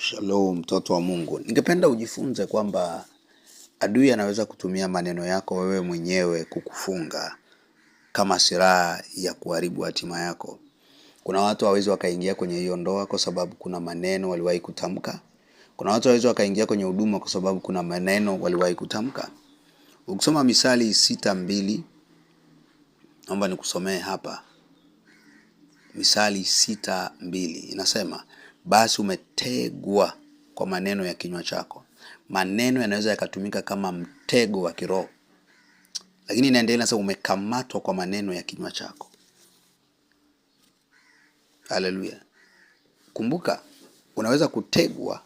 Shalom mtoto wa Mungu. Ningependa ujifunze kwamba adui anaweza kutumia maneno yako wewe mwenyewe kukufunga kama silaha ya kuharibu hatima yako. Kuna watu hawezi wakaingia kwenye hiyo ndoa kwa sababu kuna maneno waliwahi kutamka. Kuna watu hawezi wakaingia kwenye huduma kwa sababu kuna maneno waliwahi kutamka. Ukisoma Misali 6:2, naomba nikusomee hapa. Misali 6:2 inasema, basi umetegwa kwa maneno ya kinywa chako. Maneno yanaweza yakatumika kama mtego wa kiroho. Lakini inaendelea sasa, umekamatwa kwa maneno ya kinywa chako. Haleluya. Kumbuka, unaweza kutegwa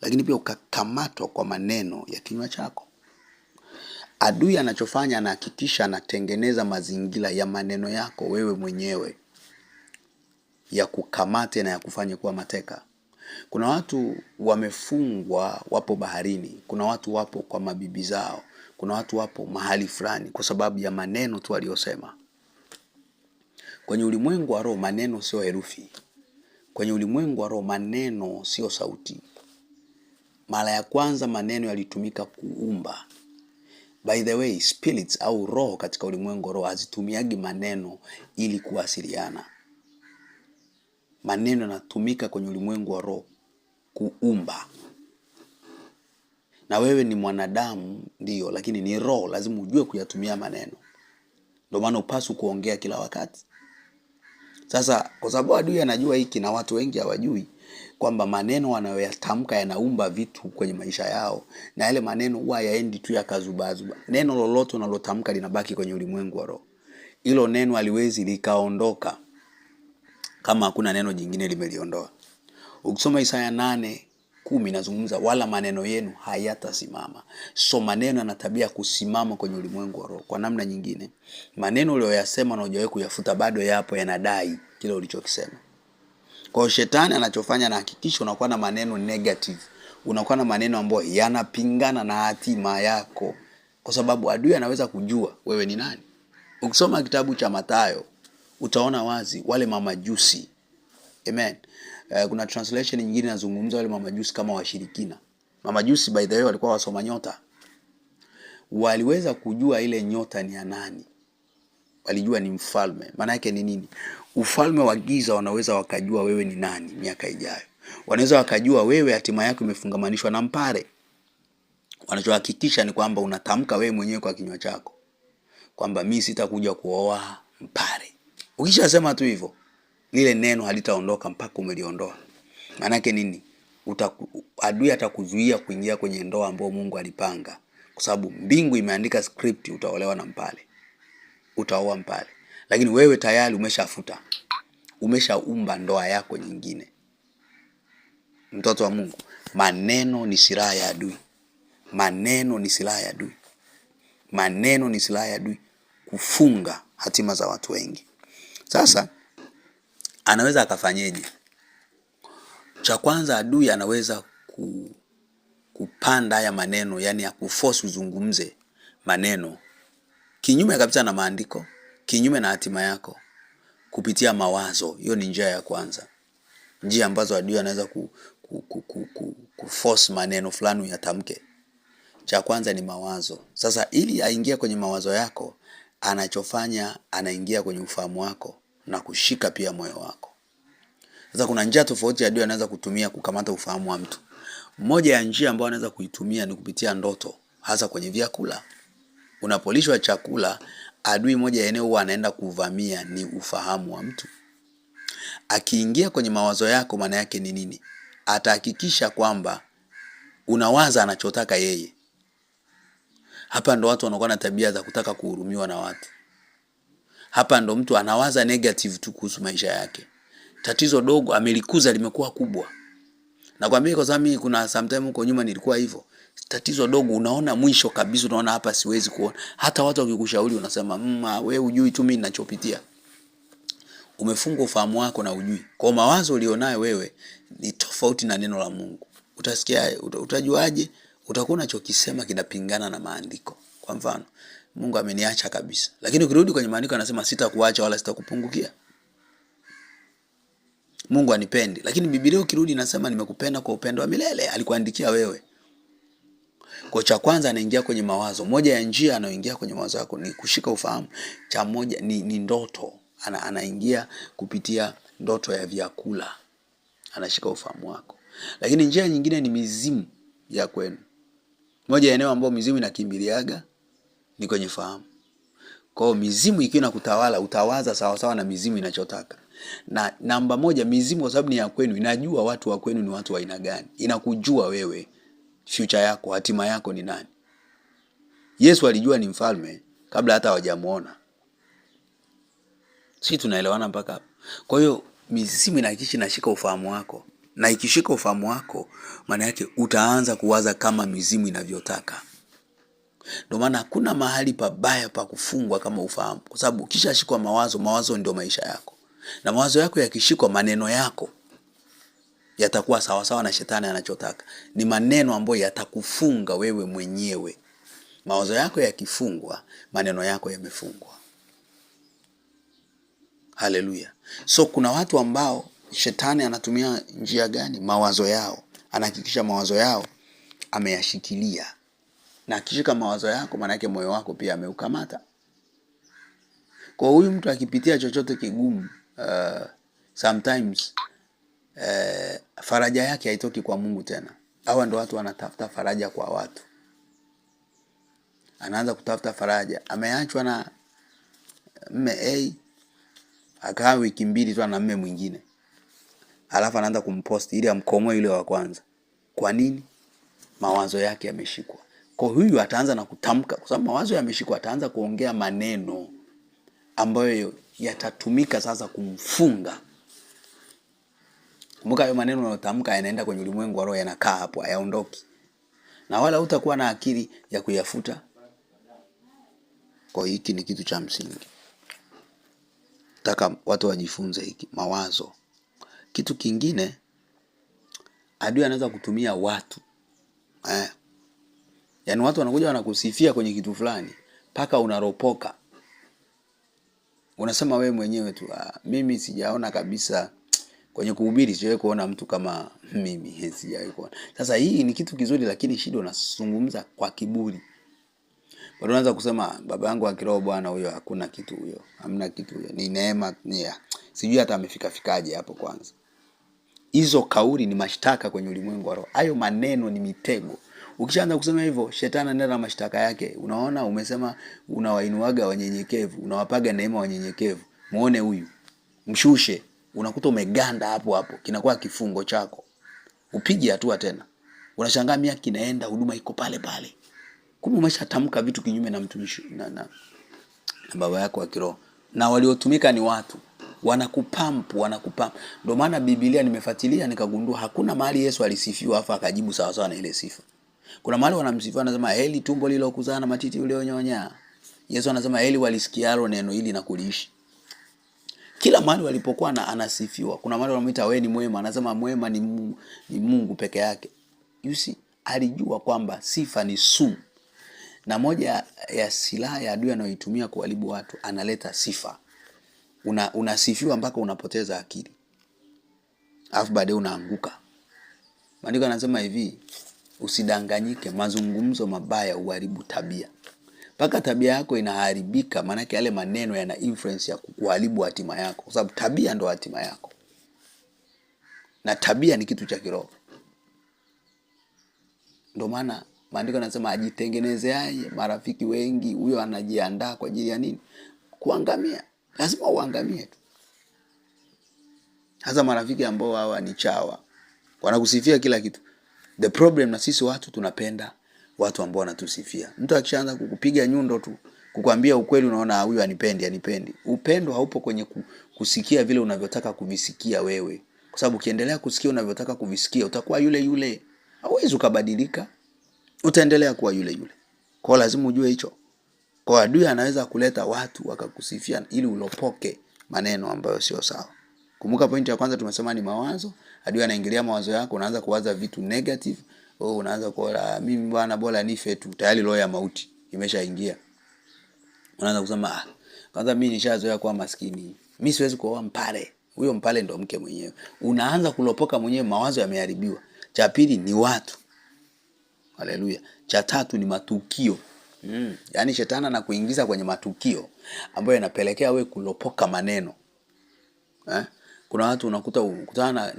lakini pia ukakamatwa kwa maneno ya kinywa chako. Adui anachofanya, anahakikisha anatengeneza mazingira ya maneno yako wewe mwenyewe ya kukamate na ya kufanya kuwa mateka. Kuna watu wamefungwa, wapo baharini. Kuna watu wapo kwa mabibi zao. Kuna watu wapo mahali fulani kwa sababu ya maneno tu aliyosema. Kwenye ulimwengu wa roho, maneno sio herufi. Kwenye ulimwengu wa roho, maneno sio sauti. Mara ya kwanza maneno yalitumika kuumba. By the way, spirits au roho katika ulimwengu wa roho hazitumiagi maneno ili kuwasiliana. Maneno yanatumika kwenye ulimwengu wa roho kuumba. Na wewe ni mwanadamu ndio, lakini ni roho, lazima ujue kuyatumia maneno. Ndio maana upaswi kuongea kila wakati. Sasa kwa sababu adui anajua hiki na watu wengi hawajui kwamba maneno wanayoyatamka yanaumba vitu kwenye maisha yao, na yale maneno huwa yaendi tu yakazubazuba. Neno lolote unalotamka linabaki kwenye ulimwengu wa roho. Hilo neno haliwezi likaondoka kama hakuna neno jingine limeliondoa. Ukisoma Isaya 8:10 inazungumza, wala maneno yenu hayatasimama. So maneno yana tabia kusimama kwenye ulimwengu wa roho. Kwa namna nyingine, maneno uliyoyasema na hujawahi kuyafuta bado yapo, yanadai kile ulichokisema. Kwa hiyo shetani anachofanya, na hakikisha unakuwa na maneno negative. Unakuwa na maneno ambayo yanapingana na hatima yako, kwa sababu adui anaweza kujua wewe ni nani. Ukisoma kitabu cha Mathayo utaona wazi wale mamajusi. Amen. Kuna translation nyingine inazungumza wale mamajusi kama washirikina. Mamajusi by the way walikuwa wasoma nyota. Waliweza kujua ile nyota ni ya nani. Walijua ni mfalme. Maana yake ni nini? Ufalme wa giza wanaweza wakajua wewe ni nani miaka ijayo. Wanaweza wakajua wewe hatima yako imefungamanishwa na mpare. Wanachohakikisha ni kwamba unatamka wewe mwenyewe kwa kinywa chako kwamba mimi sitakuja kuoa mpare. Ukishasema tu hivyo, lile neno halitaondoka mpaka umeliondoa. Maana yake nini? Adui atakuzuia kuingia kwenye ndoa ambayo Mungu alipanga, kwa sababu mbingu imeandika script, utaolewa na mpale, utaoa mpale. Lakini wewe tayari umeshafuta, umeshaumba ndoa yako nyingine. Mtoto wa Mungu, maneno ni silaha ya adui. Maneno ni silaha ya adui. Maneno ni silaha ya adui kufunga hatima za watu wengi. Sasa anaweza akafanyeje? Cha kwanza, adui anaweza kupanda haya maneno, yani ya kuforce uzungumze maneno kinyume kabisa na maandiko, kinyume na hatima yako, kupitia mawazo. Hiyo ni njia ya kwanza. Njia ambazo adui anaweza kuforce maneno fulani yatamke. Cha kwanza ni mawazo. Sasa ili aingie kwenye mawazo yako, anachofanya anaingia kwenye ufahamu wako na kushika pia moyo wako. Sasa kuna njia tofauti adui anaweza kutumia kukamata ufahamu wa mtu. Moja ya njia ambayo anaweza kuitumia ni kupitia ndoto, hasa kwenye vyakula. Unapolishwa chakula, adui moja eneo huwa anaenda kuvamia ni ufahamu wa mtu. Akiingia kwenye mawazo yako, maana yake ni nini? Atahakikisha kwamba unawaza anachotaka yeye. Hapa ndo watu wanakuwa na tabia za kutaka kuhurumiwa na watu. Hapa ndo mtu anawaza negative tu kuhusu maisha yake. Tatizo dogo amelikuza limekuwa kubwa. Nakwambia kwa sababu mimi kuna sometime huko nyuma nilikuwa hivyo. Tatizo dogo unaona mwisho kabisa, unaona hapa siwezi kuona. Hata watu wakikushauri unasema, wewe hujui tu mimi ninachopitia." Umefunga ufahamu wako na hujui. Kwa mawazo ulionayo wewe ni tofauti na neno la Mungu. Utasikia, utajuaje? Utakuwa unachokisema kinapingana na maandiko. Kwa mfano, Mungu ameniacha kabisa. Lakini ukirudi kwenye maandiko anasema sitakuacha wala sitakupungukia. Mungu anipendi. Lakini Biblia ukirudi inasema nimekupenda kwa upendo wa milele. Alikuandikia wewe. Kwa cha kwanza anaingia kwenye mawazo. Moja ya njia anayoingia kwenye mawazo yako ni kushika ufahamu. Cha moja ni ndoto. Anaingia kupitia ndoto ya vyakula. Anashika ufahamu wako. Lakini njia nyingine ni mizimu ya kwenu. Moja ya eneo ambao mizimu inakimbiliaga ni kwenye fahamu. Kwa hiyo mizimu ikiwa inakutawala, utawaza sawa sawa na mizimu inachotaka. Na namba moja, mizimu kwa sababu ni ya kwenu, inajua watu wa kwenu ni watu wa aina gani. Inakujua wewe, future yako, hatima yako ni nani. Yesu alijua ni mfalme kabla hata hawajamuona. Sisi tunaelewana mpaka hapo. Kwa hiyo mizimu inahakikisha inashika ufahamu wako. Na ikishika ufahamu wako, maana yake utaanza kuwaza kama mizimu inavyotaka. Ndio maana hakuna mahali pabaya pa kufungwa kama ufahamu. Kwa sababu ukishashikwa mawazo ndio maisha yako. Na mawazo yako yakishikwa, maneno yako yatakuwa sawa sawa na shetani anachotaka. Ni maneno ambayo yatakufunga wewe mwenyewe. Mawazo yako yakifungwa, maneno yako yamefungwa. Haleluya. So kuna watu ambao shetani anatumia njia gani? Mawazo yao. Anahakikisha mawazo yao ameyashikilia. Na akishika mawazo yako, maana yake moyo wako pia ameukamata. Kwa huyu mtu akipitia chochote kigumu, sometimes faraja yake haitoki kwa Mungu tena. Hawa ndio watu wanatafuta faraja kwa watu. Anaanza kutafuta faraja. Ameachwa na mme A, akaa wiki 2 tu na mme mwingine. Alafu anaanza kumpost ili amkomoe yule wa kwanza. Kwa nini? Mawazo yake yameshikwa. Kwa huyu ataanza na kutamka, kwa sababu mawazo yameshikwa, ataanza kuongea maneno ambayo yatatumika sasa kumfunga. Kumbuka hayo maneno unayotamka yanaenda kwenye ulimwengu wa roho, yanakaa hapo, hayaondoki. Na wala hutakuwa na akili ya kuyafuta. Kwa hiki ni kitu cha msingi. Nataka watu wajifunze hiki, mawazo. Kitu kingine, adui anaweza kutumia watu. Yaani watu wanakuja wanakusifia kwenye kitu fulani, paka unaropoka. Unasema wewe mwenyewe tu, mimi sijaona kabisa kwenye kuhubiri, sijawahi kuona mtu kama mimi, sijawahi kuona. Sasa hii ni kitu kizuri, lakini shida unazungumza kwa kiburi. Bado unaanza kusema baba yangu wa kiroho bwana huyo hakuna kitu huyo. Hamna kitu huyo. Ni neema. Sijui hata amefikaje hapo kwanza. Hizo kauli ni mashtaka kwenye ulimwengu wa roho. Hayo maneno ni mitego. Ukishaanza kusema hivyo, shetani anaenda na mashtaka yake. Unaona, umesema unawainuaga wanyenyekevu, unawapaga neema wanyenyekevu. Muone huyu. Mshushe. Unakuta umeganda hapo hapo. Kinakuwa kifungo chako. Upige hatua tena. Unashangaa miaka inaenda, huduma iko pale pale. Kumbe umeshatamka vitu kinyume na mtumishi na baba yako wa kiroho. Na waliotumika ni watu. Wanakupampu. Ndio maana Biblia nimefuatilia nikagundua hakuna mahali Yesu alisifiwa afa akajibu sawa sawa na ile sifa. Kuna mahali wanamsifia anasema heli tumbo lililokuzaa na matiti ulionyonya. Yesu anasema heli walisikialo neno hili na kuliishi. Kila mahali walipokuwa anasifiwa. Kuna mahali wanamuita wewe ni mwema, anasema mwema ni Mungu peke yake. You see, alijua kwamba sifa ni sumu. Na moja ya silaha ya adui anayoitumia kuharibu watu, analeta sifa. Unasifiwa mpaka unapoteza akili. Alafu baadaye unaanguka. Maandiko yanasema hivi, usidanganyike, mazungumzo mabaya huharibu tabia. Mpaka tabia yako inaharibika, maana yake yale maneno yana influence ya kuharibu hatima yako. Kwa sababu tabia ndo hatima yako. Na tabia ni kitu cha kiroho. Ndio maana maandiko yanasema ajitengenezeaye marafiki wengi, huyo anajiandaa kwa ajili ya nini? Kuangamia. Lazima uangamie tu. Hasa marafiki ambao hawa ni chawa. Wanakusifia kila kitu. The problem na sisi watu tunapenda watu ambao wanatusifia. Mtu akishaanza kukupiga nyundo tu, kukwambia ukweli unaona huyu anipendi. Upendo haupo kwenye kusikia vile unavyotaka kuvisikia wewe. Kwa sababu ukiendelea kusikia unavyotaka kuvisikia, utakuwa yule yule. Hauwezi ukabadilika. Utaendelea kuwa yule yule. Kwa lazima ujue hicho. Kwa adui anaweza kuleta watu wakakusifia ili ulopoke maneno ambayo sio sawa. Kumbuka pointi ya kwanza tumesema ni mawazo. Adui anaingilia mawazo yako, unaanza kuwaza vitu negative. Unaanza kuona mimi bwana bora nife tu. Tayari roho ya mauti imeshaingia. Unaanza kusema kwanza mimi nishazoea kuwa maskini. Mimi siwezi kuoa mpare. Huyo mpale ndo mke mwenyewe. Unaanza kulopoka mwenyewe, mawazo yameharibiwa. Cha pili ni watu. Haleluya. Cha tatu ni matukio. Yaani shetani anakuingiza kwenye matukio ambayo yanapelekea wewe kulopoka maneno. Kuna watu unakuta ukutana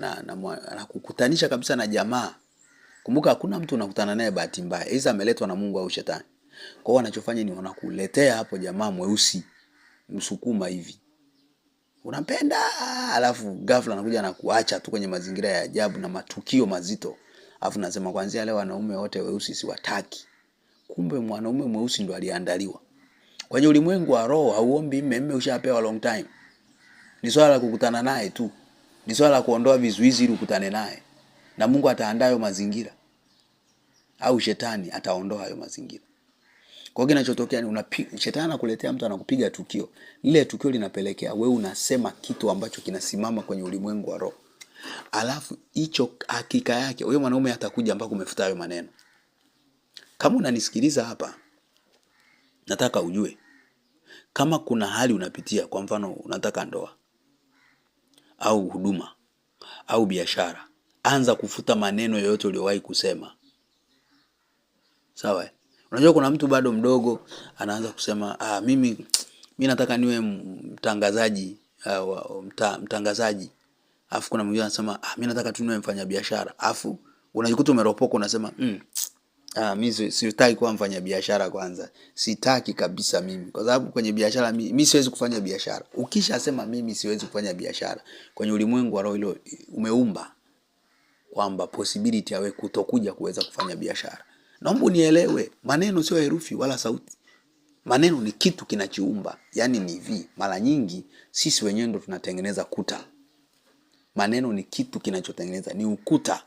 na kukutanisha kabisa na jamaa. Kumbuka hakuna mtu unakutana naye bahati mbaya. Aidha ameletwa na Mungu au shetani. Kwa hiyo wanachofanya ni wanakuletea hapo jamaa mweusi Msukuma hivi. Unampenda, alafu ghafla anakuja na kuacha tu kwenye mazingira ya ajabu na matukio mazito. Alafu nasema kuanzia leo wanaume wote weusi siwataki. Kumbe mwanaume mweusi ndo aliandaliwa. Kwenye ulimwengu wa roho hauombi mme ushapewa long time. Ni swala la kukutana naye tu. Ni swala la kuondoa vizuizi ili ukutane naye. Na Mungu ataandaa hayo mazingira. Au shetani ataondoa hayo mazingira. Kwa hiyo kinachotokea ni shetani anakuletea mtu anakupiga tukio. Lile tukio linapelekea wewe unasema kitu ambacho kinasimama kwenye ulimwengu wa roho. Alafu hicho hakika yake wewe mwanaume atakuja mpaka umefuta hayo maneno. Kama unanisikiliza hapa, nataka ujue kama kuna hali unapitia, kwa mfano unataka ndoa au huduma au biashara, anza kufuta maneno yoyote uliyowahi kusema. Sawa? Unajua kuna mtu bado mdogo anaanza kusema mimi nataka niwe mtangazaji mtangazaji. Alafu kuna mwingine anasema mimi nataka tu niwe mfanyabiashara. Alafu unajikuta umeropoka unasema mimi sitaki kuwa mfanyabiashara kwanza. Sitaki kabisa mimi. Kwa sababu kwenye biashara mimi siwezi kufanya biashara. Ukishasema mimi siwezi kufanya biashara, kwenye ulimwengu wa roho hilo umeumba kwamba possibility yawe kutokuja kuweza kufanya biashara. Naomba unielewe, maneno sio herufi wala sauti. Maneno ni kitu kinachoumba. Yaani ni hivi, mara nyingi sisi wenyewe ndo tunatengeneza kuta. Maneno ni kitu kinachotengeneza, ni ukuta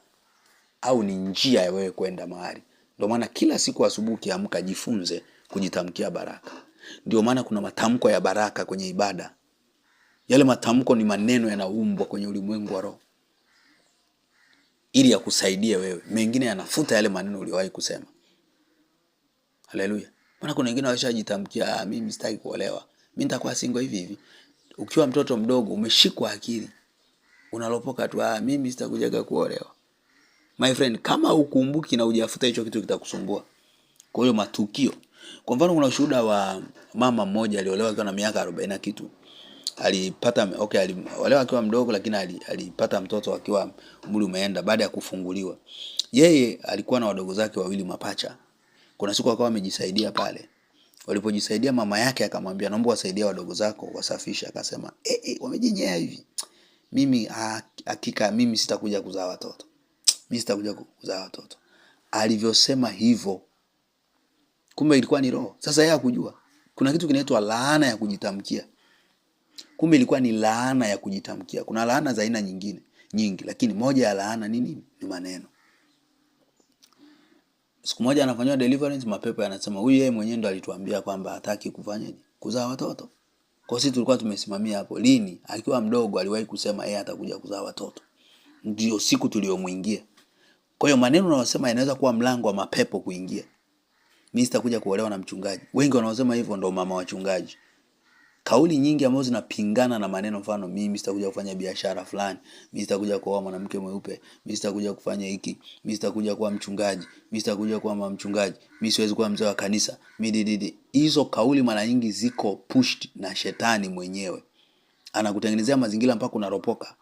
au ni njia ya wewe kwenda mahali. Ndio maana kila siku asubuhi ukiamka jifunze kujitamkia baraka. Ndio maana kuna matamko ya baraka kwenye ibada. Yale matamko ni maneno yanaumbwa kwenye ulimwengu wa roho, ili yakusaidie wewe. Mengine yanafuta yale maneno uliyowahi kusema. Haleluya. Maana kuna wengine washajitamkia mimi sitaki kuolewa, mimi nitakuwa single hivi hivi. Ukiwa mtoto mdogo umeshikwa akili, unalopoka tu mimi sitakujaga kuolewa. My friend, kama ukumbuki na hujafuta hicho kitu kitakusumbua. Kwa hiyo matukio. Kwa mfano kuna ushuhuda wa mama mmoja aliolewa akiwa na miaka 40 na kitu. Alipata aliolewa akiwa mdogo, lakini alipata mtoto akiwa umri umeenda baada ya kufunguliwa. Yeye alikuwa na wadogo zake wawili mapacha. Kuna siku akawa amejisaidia pale. Walipojisaidia mama yake akamwambia naomba wasaidie wadogo zako wasafisha. Akasema wamejinyea hivi. Mimi hakika mimi sitakuja kuzaa watoto. Mimi sitakuja kuzaa watoto. Alivyosema hivyo, kumbe ilikuwa ni roho. Sasa yeye hakujua. Kuna kitu kinaitwa laana ya kujitamkia. Kumbe ilikuwa ni laana ya kujitamkia. Kuna laana za aina nyingi, lakini moja ya laana nini? Ni maneno. Siku moja anafanywa deliverance, mapepo yanasema huyu yeye mwenyewe ndo alituambia kwamba hataki kuzaa watoto. Kwa sisi tulikuwa tumesimamia hapo. Lini? Akiwa mdogo aliwahi kusema yeye atakuja kuzaa watoto. Ndio siku tuliyomuingia. Kwa hiyo maneno unayosema yanaweza kuwa mlango wa mapepo kuingia. Mimi sitakuja kuolewa na mchungaji. Wengi wanaosema hivyo ndo mama wachungaji. Kauli nyingi ambazo zinapingana na maneno, mfano mimi sitakuja kufanya biashara fulani, mimi sitakuja kuoa mwanamke mweupe, mimi sitakuja kufanya hiki, mimi sitakuja kuwa mchungaji, mimi sitakuja kuwa mama mchungaji, mimi siwezi kuwa mzee wa kanisa, hizo kauli mara nyingi ziko pushed na shetani mwenyewe. Anakutengenezea mazingira mpaka unaropoka.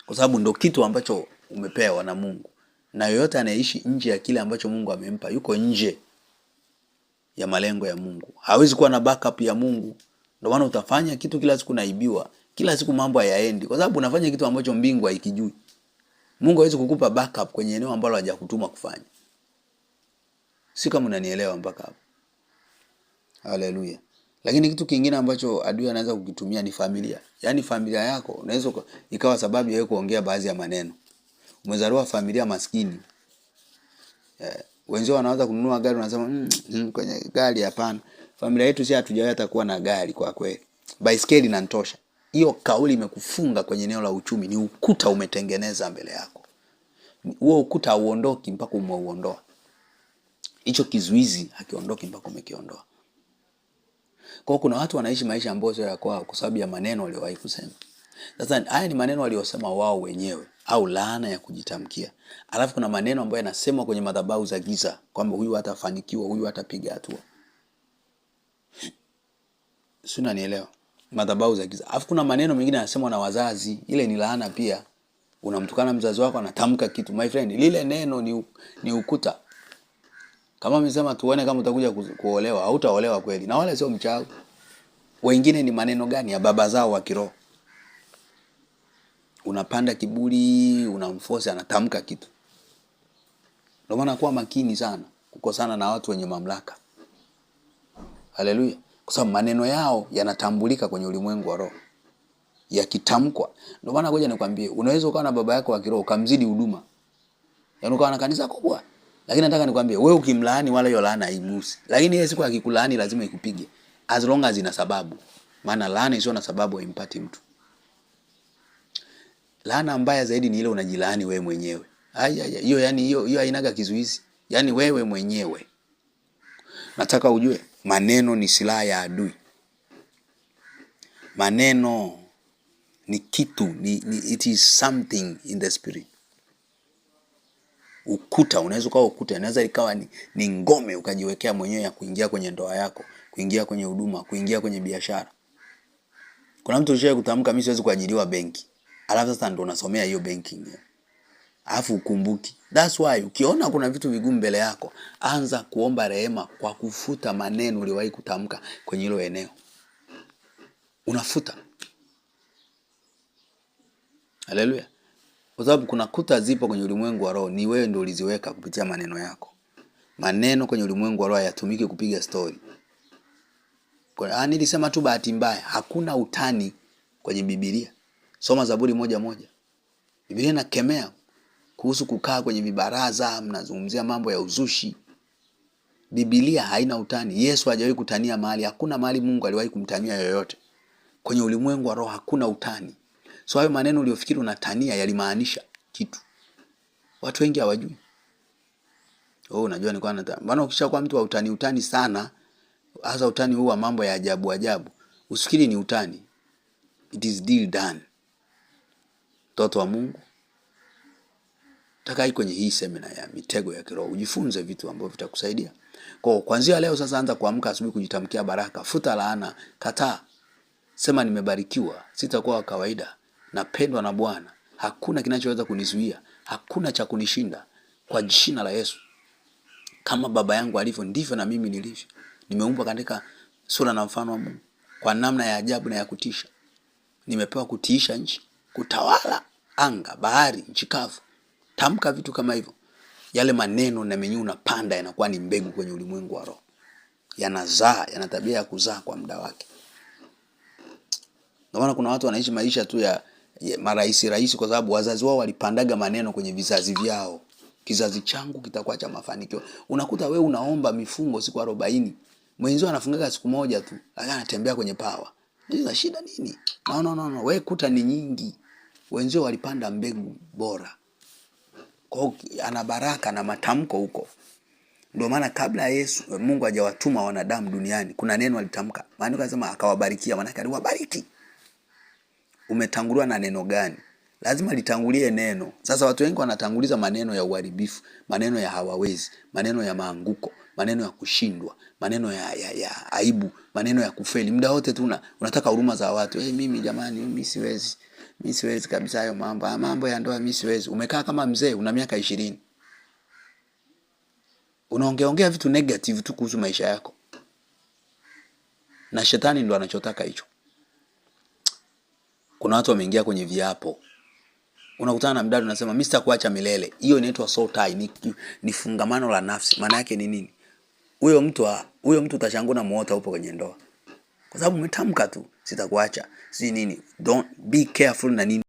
Kwa sababu ndo kitu ambacho umepewa na Mungu. Na yoyote anayeishi nje ya kile ambacho Mungu amempa yuko nje ya malengo ya Mungu. Hawezi kuwa na backup ya Mungu. Ndio maana utafanya kitu kila siku naibiwa. Kila siku mambo hayaendi. Kwa sababu unafanya kitu ambacho mbingu haikijui. Mungu hawezi kukupa backup kwenye eneo ambalo hajakutuma kufanya. Si kama unanielewa mpaka hapo. Haleluya. Lakini kitu kingine ambacho adui anaweza kukitumia ni familia. Yaani familia yako unaweza ikawa sababu ya wewe kuongea baadhi ya maneno. Umezaliwa familia maskini. Wenzao wanaanza kununua gari, unasema kwenye gari hapana. Familia yetu si hatujawahi hata kuwa na gari kwa kweli. Baiskeli inatosha. Hiyo kauli imekufunga kwenye eneo la uchumi, ni ukuta umetengeneza mbele yako. Huo ukuta hauondoki mpaka umeuondoa. Hicho kizuizi hakiondoki mpaka umekiondoa. Kwa kuna watu wanaishi maisha ambayo sio ya kwao kwa sababu ya maneno waliowahi kusema. Sasa haya ni maneno waliyosema wao wenyewe au laana ya kujitamkia. Alafu kuna maneno ambayo yanasemwa kwenye madhabahu za giza kwamba huyu hatafanikiwa, huyu hatapiga hatua. Sio, unanielewa? Madhabahu za giza. Alafu kuna maneno mengine yanasemwa na wazazi, ile ni laana pia. Unamtukana mzazi wako, anatamka kitu, my friend, lile neno ni ukuta. Kama amesema tuone kama utakuja kuolewa, hautaolewa kweli. Na wala sio mchawi. Wengine ni maneno gani ya baba zao wa kiroho. Unapanda kiburi, unamforce anatamka kitu. Ndio maana kuwa makini sana kukosana na watu wenye mamlaka. Haleluya. Kwa sababu maneno yao yanatambulika kwenye ulimwengu wa roho. Yakitamkwa. Ndio maana ngoja nikwambie, unaweza ukawa na baba yako wa kiroho ukamzidi huduma. Yaani ukawa na kanisa kubwa. Lakini nataka nikwambie, wewe ukimlaani wala hiyo laana haigusi. Lakini yeye siku akikulaani lazima ikupige. As long as ina sababu. Maana laana isiyo na sababu haimpati mtu. Laana mbaya zaidi ni ile unajilaani wewe mwenyewe. Hiyo yani hiyo hainaga kizuizi. Yani wewe mwenyewe. Nataka ujue maneno ni silaha ya adui. Maneno ni kitu, it is something in the spirit. Ukuta, unaweza kuwa ukuta, inaweza ikawa ni ngome ukajiwekea mwenyewe ya kuingia kwenye ndoa yako, kuingia kwenye huduma, kuingia kwenye biashara. Kuna mtu ushaye kutamka mimi siwezi kuajiriwa benki. Alafu sasa ndo unasomea hiyo banking. Alafu ukumbuki. That's why ukiona kuna vitu vigumu mbele yako, anza kuomba rehema kwa kufuta maneno uliyowahi kutamka kwenye hilo eneo. Unafuta. Haleluya. Kwa sababu kuna kuta zipo kwenye ulimwengu wa roho, ni wewe ndio uliziweka kupitia maneno yako. Maneno kwenye ulimwengu wa roho yatumike kupiga story. Kwa nilisema tu bahati mbaya, hakuna utani kwenye Biblia. Soma Zaburi 1:1. Biblia inakemea kuhusu kukaa kwenye vibaraza, mnazungumzia mambo ya uzushi. Biblia haina utani. Yesu hajawahi kutania mahali, hakuna mahali Mungu aliwahi kumtania yoyote. Kwenye ulimwengu wa roho hakuna utani. So hayo maneno uliyofikiri unatania yalimaanisha kitu. Watu wengi hawajui. Unajua ni kwa nini? Maana ukishakuwa mtu wa utani sana, hasa utani huu wa mambo ya ajabu, usifikiri ni utani. It is deal done. Mtoto wa Mungu, takai kwenye hii semina ya mitego ya kiroho, ujifunze vitu ambavyo vitakusaidia. Kwa kuanzia leo sasa anza kuamka asubuhi kujitamkia baraka, futa laana, kataa. Sema nimebarikiwa, sitakuwa wa kawaida, napendwa na Bwana. Hakuna kinachoweza kunizuia, hakuna cha kunishinda kwa jina la Yesu. Kama baba yangu alivyo ndivyo na mimi nilivyo. Nimeumbwa katika sura na mfano wa Mungu kwa namna ya ajabu na ya kutisha. Nimepewa kutiisha nchi, kutawala anga, bahari, nchi kavu. Tamka vitu kama hivyo. Yale maneno na menyu unapanda yanakuwa ni mbegu kwenye ulimwengu wa roho. Yanazaa, yana tabia ya kuzaa kwa muda wake. Ndio maana kuna watu wanaishi maisha tu ya rahisi kwa sababu wazazi wao walipandaga maneno kwenye vizazi vyao. Kizazi changu kitakuwa cha mafanikio. Unakuta wewe unaomba mifungo siku 40. Mwenzio anafungaga siku moja tu, anatembea kwenye power. Ndio shida nini? No. Wewe kuta ni nyingi. Wenzio walipanda mbegu bora. Kwa hiyo ana baraka na matamko huko. Ndio maana kabla Yesu Mungu hajawatuma wanadamu duniani, kuna neno alitamka. Maana anasema akawabarikia, maana aliwabariki. Umetanguliwa na neno gani? Lazima litangulie neno. Sasa watu wengi wanatanguliza maneno ya uharibifu, maneno ya hawawezi, maneno ya maanguko, maneno ya kushindwa, maneno ya aibu, maneno ya kufeli. Muda wote tu unataka huruma za watu. Mimi jamani, mimi siwezi. Mimi siwezi kabisa hayo mambo. Mambo ya ndoa mimi siwezi. Umekaa kama mzee una miaka 20. Unaongea vitu negative tu kuhusu maisha yako. Na shetani ndo anachotaka hicho. Kuna watu wameingia kwenye viapo. Unakutana na mdada unasema mimi sitakuacha milele. Hiyo inaitwa soul tie, ni fungamano la nafsi. Maana yake ni nini? Huyo mtu utashangaa na muota upo kwenye ndoa. Kwa sababu umetamka tu sitakuacha. Si nini? Don't be careful na nini.